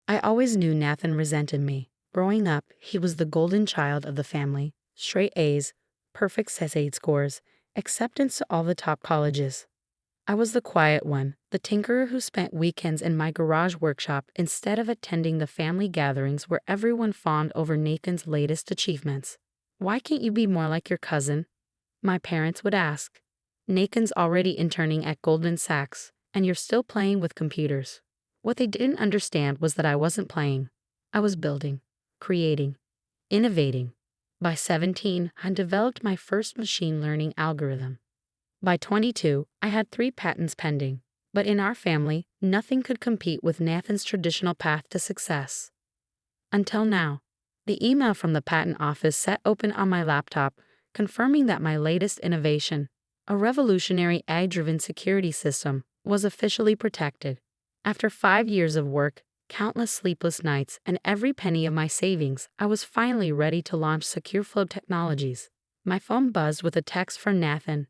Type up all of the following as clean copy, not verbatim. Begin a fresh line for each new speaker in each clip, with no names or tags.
I always knew Nathan resented me. Growing up, he was the golden child of the family, straight A's, perfect SAT scores, acceptance to all the top colleges. I was the quiet one, the tinkerer who spent weekends in my garage workshop instead of attending the family gatherings where everyone fawned over Nathan's latest achievements. Why can't you be more like your cousin? My parents would ask. Nathan's already interning at Goldman Sachs, and you're still playing with computers. What they didn't understand was that I wasn't playing. I was building, creating, innovating. By 17, I developed my first machine learning algorithm. By 22, I had 3 patents pending. But in our family, nothing could compete with Nathan's traditional path to success. Until now. The email from the patent office sat open on my laptop, confirming that my latest innovation, a revolutionary AI-driven security system, was officially protected. After 5 years of work, countless sleepless nights, and every penny of my savings, I was finally ready to launch SecureFlow Technologies. My phone buzzed with a text from Nathan.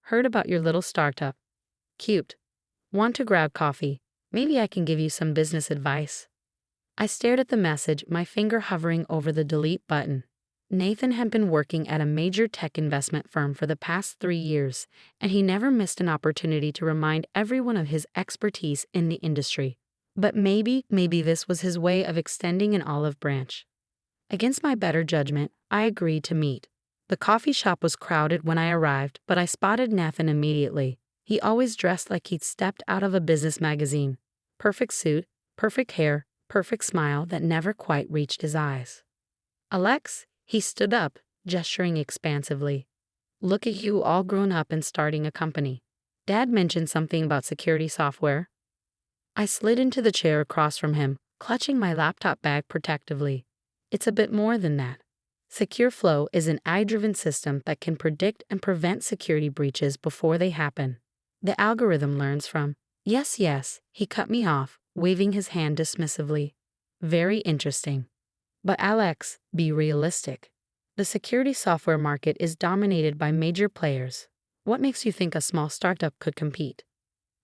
Heard about your little startup. Cute. Want to grab coffee? Maybe I can give you some business advice. I stared at the message, my finger hovering over the delete button. Nathan had been working at a major tech investment firm for the past 3 years, and he never missed an opportunity to remind everyone of his expertise in the industry. But maybe this was his way of extending an olive branch. Against my better judgment, I agreed to meet. The coffee shop was crowded when I arrived, but I spotted Nathan immediately. He always dressed like he'd stepped out of a business magazine. Perfect suit, perfect hair, perfect smile that never quite reached his eyes. Alex, he stood up, gesturing expansively. Look at you all grown up and starting a company. Dad mentioned something about security software. I slid into the chair across from him, clutching my laptop bag protectively. It's a bit more than that. SecureFlow is an AI-driven system that can predict and prevent security breaches before they happen. The algorithm learns from, yes, he cut me off, waving his hand dismissively. Very interesting. But Alex, be realistic. The security software market is dominated by major players. What makes you think a small startup could compete?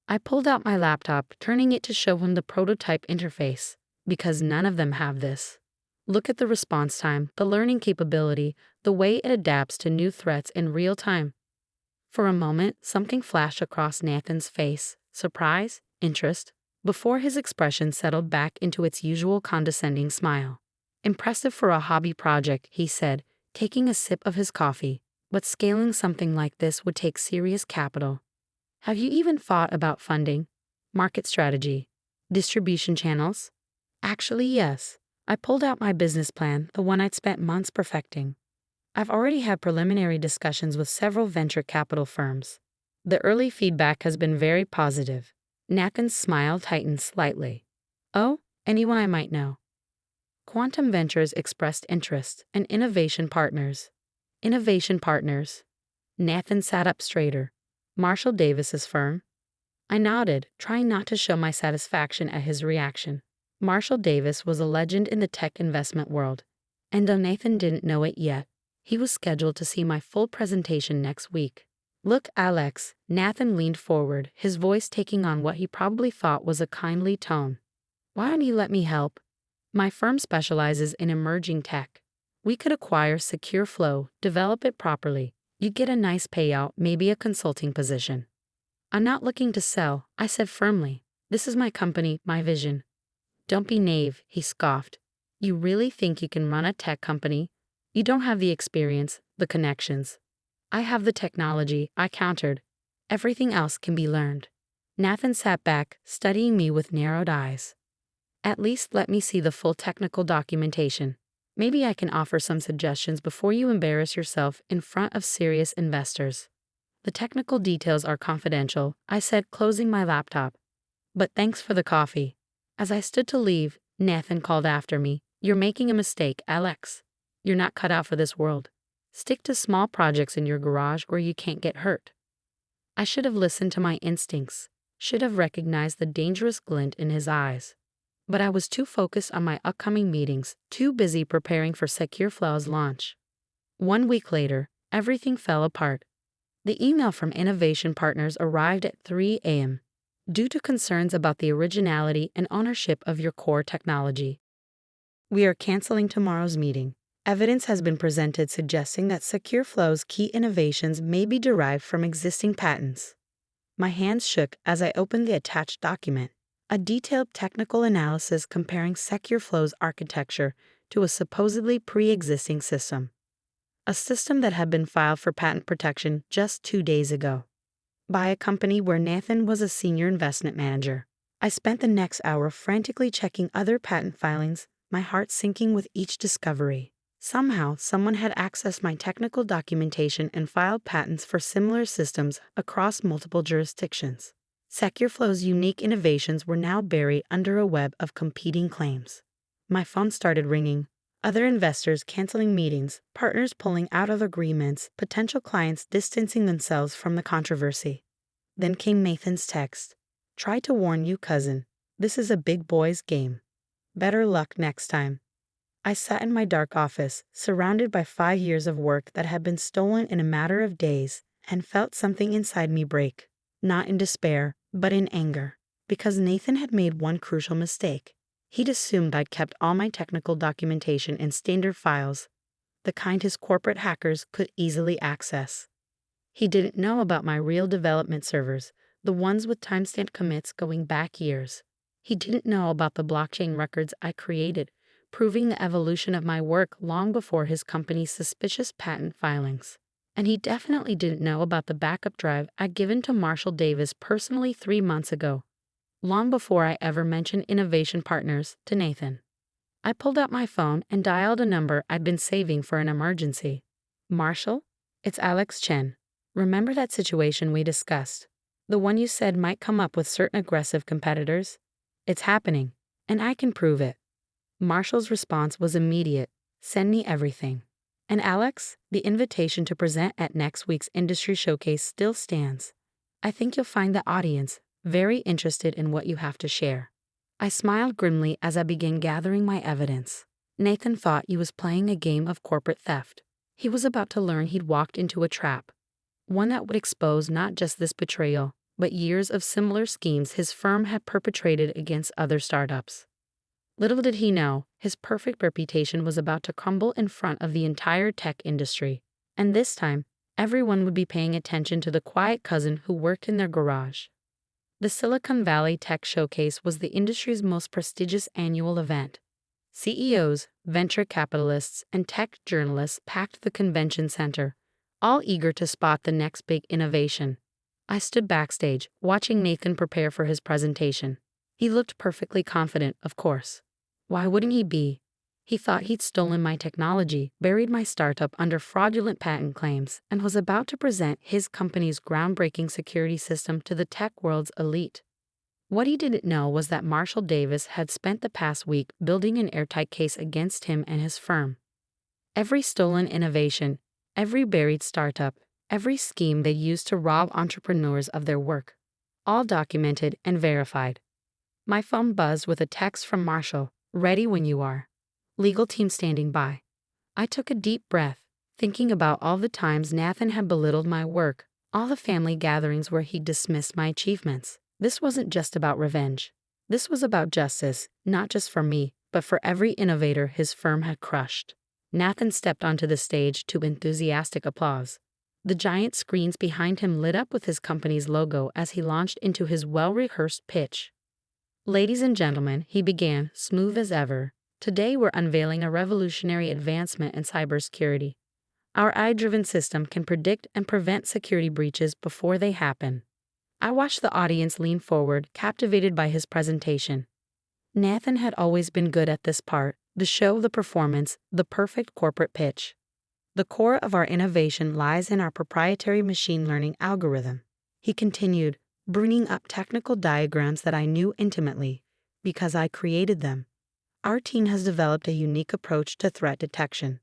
I pulled out my laptop, turning it to show him the prototype interface, because none of them have this. Look at the response time, the learning capability, the way it adapts to new threats in real time. For a moment, something flashed across Nathan's face, surprise, interest, before his expression settled back into its usual condescending smile. Impressive for a hobby project, he said, taking a sip of his coffee, but scaling something like this would take serious capital. Have you even thought about funding, market strategy, distribution channels? Actually, yes. I pulled out my business plan, the one I'd spent months perfecting. I've already had preliminary discussions with several venture capital firms. The early feedback has been very positive. Nathan's smile tightened slightly. Oh, anyone I might know. Quantum Ventures expressed interest, and Innovation Partners. Innovation Partners. Nathan sat up straighter. Marshall Davis's firm? I nodded, trying not to show my satisfaction at his reaction. Marshall Davis was a legend in the tech investment world, and though Nathan didn't know it yet, he was scheduled to see my full presentation next week. Look, Alex, Nathan leaned forward, his voice taking on what he probably thought was a kindly tone. Why don't you let me help? My firm specializes in emerging tech. We could acquire SecureFlow, develop it properly. You'd get a nice payout, maybe a consulting position. I'm not looking to sell, I said firmly. This is my company, my vision. Don't be naive, he scoffed. You really think you can run a tech company? You don't have the experience, the connections. I have the technology, I countered. Everything else can be learned. Nathan sat back, studying me with narrowed eyes. At least let me see the full technical documentation. Maybe I can offer some suggestions before you embarrass yourself in front of serious investors. The technical details are confidential, I said, closing my laptop. But thanks for the coffee. As I stood to leave, Nathan called after me. You're making a mistake, Alex. You're not cut out for this world. Stick to small projects in your garage where you can't get hurt. I should have listened to my instincts, should have recognized the dangerous glint in his eyes. But I was too focused on my upcoming meetings, too busy preparing for SecureFlow's launch. 1 week later, everything fell apart. The email from Innovation Partners arrived at 3 a.m. due to concerns about the originality and ownership of your core technology. We are canceling tomorrow's meeting. Evidence has been presented suggesting that SecureFlow's key innovations may be derived from existing patents. My hands shook as I opened the attached document, a detailed technical analysis comparing SecureFlow's architecture to a supposedly pre-existing system. A system that had been filed for patent protection just 2 days ago, by a company where Nathan was a senior investment manager. I spent the next hour frantically checking other patent filings, my heart sinking with each discovery. Somehow, someone had accessed my technical documentation and filed patents for similar systems across multiple jurisdictions. SecureFlow's unique innovations were now buried under a web of competing claims. My phone started ringing. Other investors canceling meetings, partners pulling out of agreements, potential clients distancing themselves from the controversy. Then came Nathan's text. "Try to warn you, cousin. This is a big boy's game. Better luck next time." I sat in my dark office, surrounded by 5 years of work that had been stolen in a matter of days, and felt something inside me break. Not in despair, but in anger. Because Nathan had made one crucial mistake. He'd assumed I'd kept all my technical documentation in standard files, the kind his corporate hackers could easily access. He didn't know about my real development servers, the ones with timestamp commits going back years. He didn't know about the blockchain records I created, proving the evolution of my work long before his company's suspicious patent filings. And he definitely didn't know about the backup drive I'd given to Marshall Davis personally 3 months ago, long before I ever mentioned Innovation Partners to Nathan. I pulled out my phone and dialed a number I'd been saving for an emergency. "Marshall? It's Alex Chen. Remember that situation we discussed? The one you said might come up with certain aggressive competitors? It's happening, and I can prove it." Marshall's response was immediate. "Send me everything." "And Alex, the invitation to present at next week's industry showcase still stands. I think you'll find the audience very interested in what you have to share." I smiled grimly as I began gathering my evidence. Nathan thought he was playing a game of corporate theft. He was about to learn he'd walked into a trap, one that would expose not just this betrayal, but years of similar schemes his firm had perpetrated against other startups. Little did he know, his perfect reputation was about to crumble in front of the entire tech industry. And this time, everyone would be paying attention to the quiet cousin who worked in their garage. The Silicon Valley Tech Showcase was the industry's most prestigious annual event. CEOs, venture capitalists, and tech journalists packed the convention center, all eager to spot the next big innovation. I stood backstage, watching Nathan prepare for his presentation. He looked perfectly confident, of course. Why wouldn't he be? He thought he'd stolen my technology, buried my startup under fraudulent patent claims, and was about to present his company's groundbreaking security system to the tech world's elite. What he didn't know was that Marshall Davis had spent the past week building an airtight case against him and his firm. Every stolen innovation, every buried startup, every scheme they used to rob entrepreneurs of their work, all documented and verified. My phone buzzed with a text from Marshall. "Ready when you are. Legal team standing by." I took a deep breath, thinking about all the times Nathan had belittled my work, all the family gatherings where he dismissed my achievements. This wasn't just about revenge. This was about justice, not just for me, but for every innovator his firm had crushed. Nathan stepped onto the stage to enthusiastic applause. The giant screens behind him lit up with his company's logo as he launched into his well-rehearsed pitch. "Ladies and gentlemen," he began, smooth as ever, "today we're unveiling a revolutionary advancement in cybersecurity. Our AI-driven system can predict and prevent security breaches before they happen." I watched the audience lean forward, captivated by his presentation. Nathan had always been good at this part, the show, the performance, the perfect corporate pitch. "The core of our innovation lies in our proprietary machine learning algorithm," he continued, bringing up technical diagrams that I knew intimately, because I created them. "Our team has developed a unique approach to threat detection."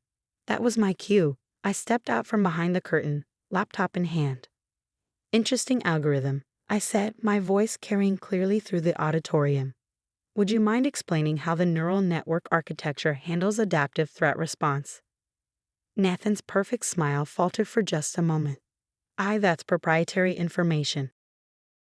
That was my cue. I stepped out from behind the curtain, laptop in hand. "Interesting algorithm," I said, my voice carrying clearly through the auditorium. "Would you mind explaining how the neural network architecture handles adaptive threat response?" Nathan's perfect smile faltered for just a moment. "That's proprietary information."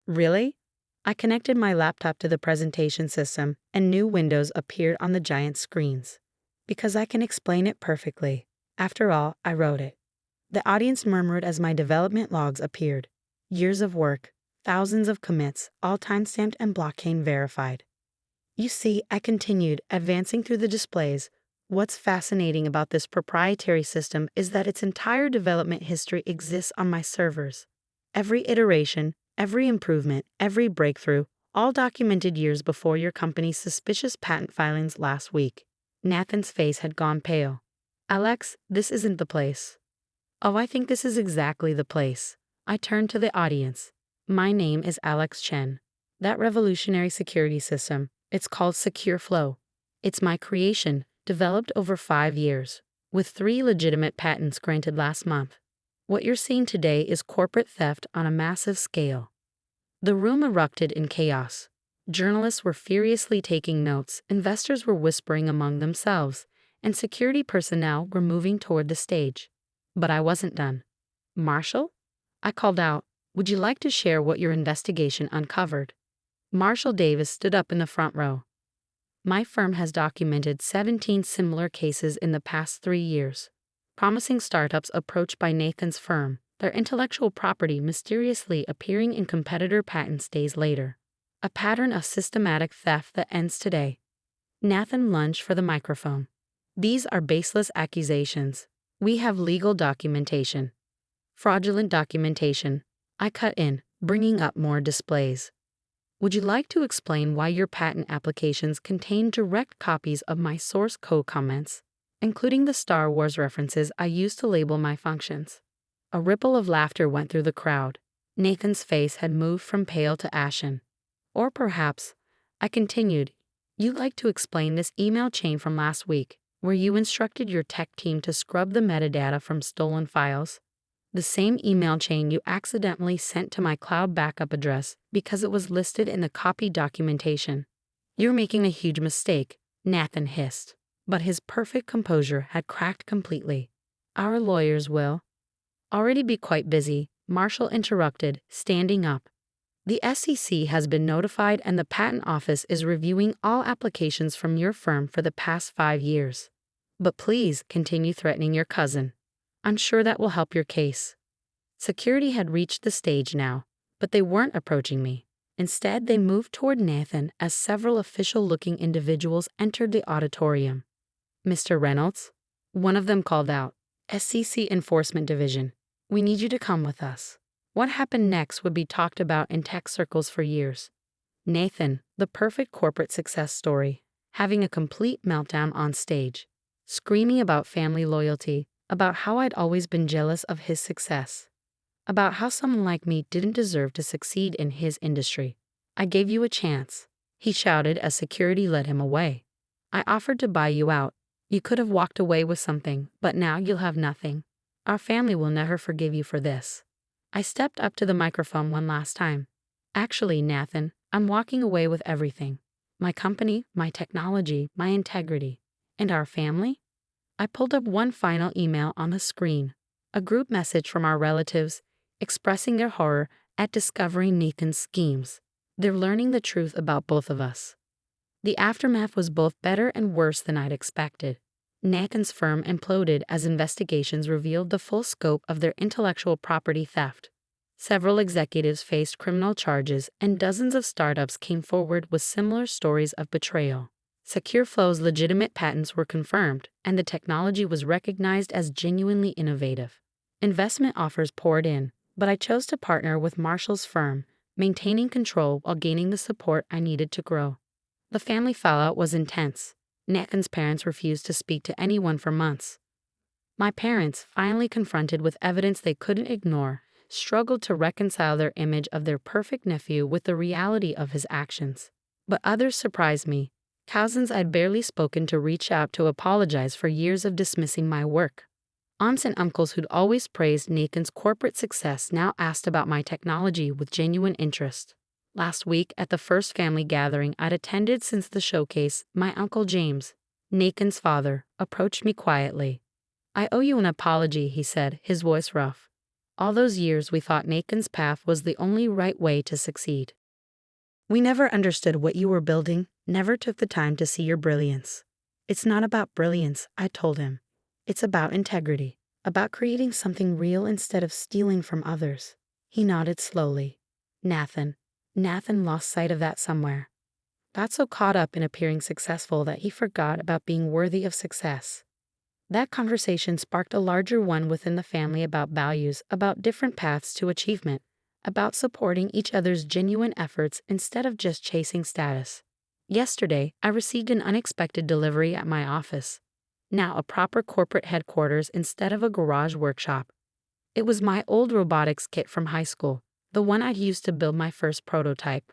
"Really?" I connected my laptop to the presentation system, and new windows appeared on the giant screens. Because I can explain it perfectly. After all, I wrote it. The audience murmured as my development logs appeared. Years of work, thousands of commits, all timestamped and blockchain verified. You see, I continued, advancing through the displays. What's fascinating about this proprietary system is that its entire development history exists on my servers. Every iteration, every improvement, every breakthrough, all documented years before your company's suspicious patent filings last week. Nathan's face had gone pale. Alex, this isn't the place. Oh, I think this is exactly the place. I turned to the audience. My name is Alex Chen. That revolutionary security system, it's called Secure Flow. It's my creation, developed over 5 years, with 3 legitimate patents granted last month. What you're seeing today is corporate theft on a massive scale. The room erupted in chaos. Journalists were furiously taking notes, investors were whispering among themselves, and security personnel were moving toward the stage. But I wasn't done. Marshall? I called out, would you like to share what your investigation uncovered? Marshall Davis stood up in the front row. My firm has documented 17 similar cases in the past 3 years. Promising startups approached by Nathan's firm, their intellectual property mysteriously appearing in competitor patents days later. A pattern of systematic theft that ends today. Nathan lunged for the microphone. These are baseless accusations. We have legal documentation. Fraudulent documentation. I cut in, bringing up more displays. Would you like to explain why your patent applications contain direct copies of my source code comments, including the Star Wars references I used to label my functions? A ripple of laughter went through the crowd. Nathan's face had moved from pale to ashen. Or perhaps, I continued, you'd like to explain this email chain from last week, where you instructed your tech team to scrub the metadata from stolen files? The same email chain you accidentally sent to my cloud backup address because it was listed in the copy documentation. You're making a huge mistake, Nathan hissed. But his perfect composure had cracked completely. Our lawyers will already be quite busy, Marshall interrupted, standing up. The SEC has been notified and the Patent Office is reviewing all applications from your firm for the past 5 years. But please continue threatening your cousin. I'm sure that will help your case. Security had reached the stage now, but they weren't approaching me. Instead, they moved toward Nathan as several official-looking individuals entered the auditorium. Mr. Reynolds? One of them called out. SEC Enforcement Division. We need you to come with us. What happened next would be talked about in tech circles for years. Nathan, the perfect corporate success story, having a complete meltdown on stage, screaming about family loyalty, about how I'd always been jealous of his success, about how someone like me didn't deserve to succeed in his industry. I gave you a chance, he shouted as security led him away. I offered to buy you out. You could have walked away with something, but now you'll have nothing. Our family will never forgive you for this. I stepped up to the microphone one last time. Actually, Nathan, I'm walking away with everything. My company, my technology, my integrity. And our family? I pulled up one final email on the screen, a group message from our relatives expressing their horror at discovering Nathan's schemes. They're learning the truth about both of us. The aftermath was both better and worse than I'd expected. Nathan's firm imploded as investigations revealed the full scope of their intellectual property theft. Several executives faced criminal charges, and dozens of startups came forward with similar stories of betrayal. SecureFlow's legitimate patents were confirmed, and the technology was recognized as genuinely innovative. Investment offers poured in, but I chose to partner with Marshall's firm, maintaining control while gaining the support I needed to grow. The family fallout was intense. Nathan's parents refused to speak to anyone for months. My parents, finally confronted with evidence they couldn't ignore, struggled to reconcile their image of their perfect nephew with the reality of his actions. But others surprised me. Cousins I'd barely spoken to reach out to apologize for years of dismissing my work. Aunts and uncles who'd always praised Nathan's corporate success now asked about my technology with genuine interest. Last week, at the first family gathering I'd attended since the showcase, my Uncle James, Nathan's father, approached me quietly. I owe you an apology, he said, his voice rough. All those years we thought Nathan's path was the only right way to succeed. We never understood what you were building, never took the time to see your brilliance. It's not about brilliance, I told him. It's about integrity, about creating something real instead of stealing from others. He nodded slowly. Nathan lost sight of that somewhere. Got so caught up in appearing successful that he forgot about being worthy of success. That conversation sparked a larger one within the family about values, about different paths to achievement, about supporting each other's genuine efforts instead of just chasing status. Yesterday, I received an unexpected delivery at my office. Now a proper corporate headquarters instead of a garage workshop. It was my old robotics kit from high school, the one I'd used to build my first prototype.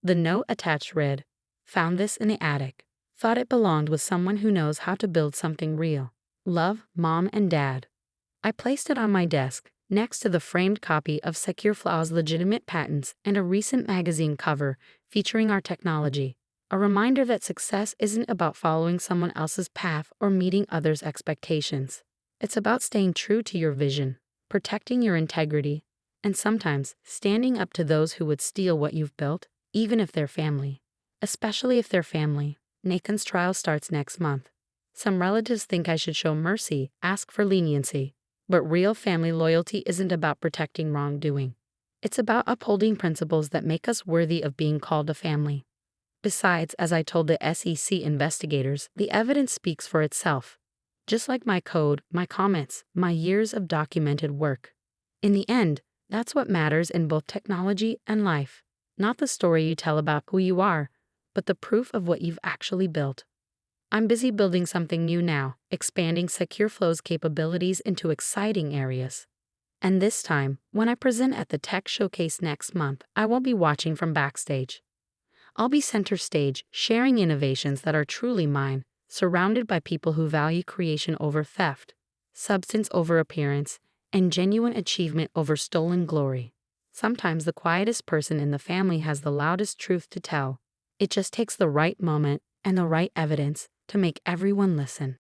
The note attached read, "Found this in the attic. Thought it belonged with someone who knows how to build something real. Love, Mom and Dad." I placed it on my desk, next to the framed copy of SecureFlaw's legitimate patents and a recent magazine cover featuring our technology. A reminder that success isn't about following someone else's path or meeting others' expectations. It's about staying true to your vision, protecting your integrity, and sometimes standing up to those who would steal what you've built, even if they're family. Especially if they're family. Nathan's trial starts next month. Some relatives think I should show mercy, ask for leniency. But real family loyalty isn't about protecting wrongdoing. It's about upholding principles that make us worthy of being called a family. Besides, as I told the SEC investigators, the evidence speaks for itself. Just like my code, my comments, my years of documented work. In the end, that's what matters in both technology and life. Not the story you tell about who you are, but the proof of what you've actually built. I'm busy building something new now, expanding SecureFlow's capabilities into exciting areas. And this time, when I present at the Tech Showcase next month, I won't be watching from backstage. I'll be center stage, sharing innovations that are truly mine, surrounded by people who value creation over theft, substance over appearance, and genuine achievement over stolen glory. Sometimes the quietest person in the family has the loudest truth to tell. It just takes the right moment and the right evidence to make everyone listen.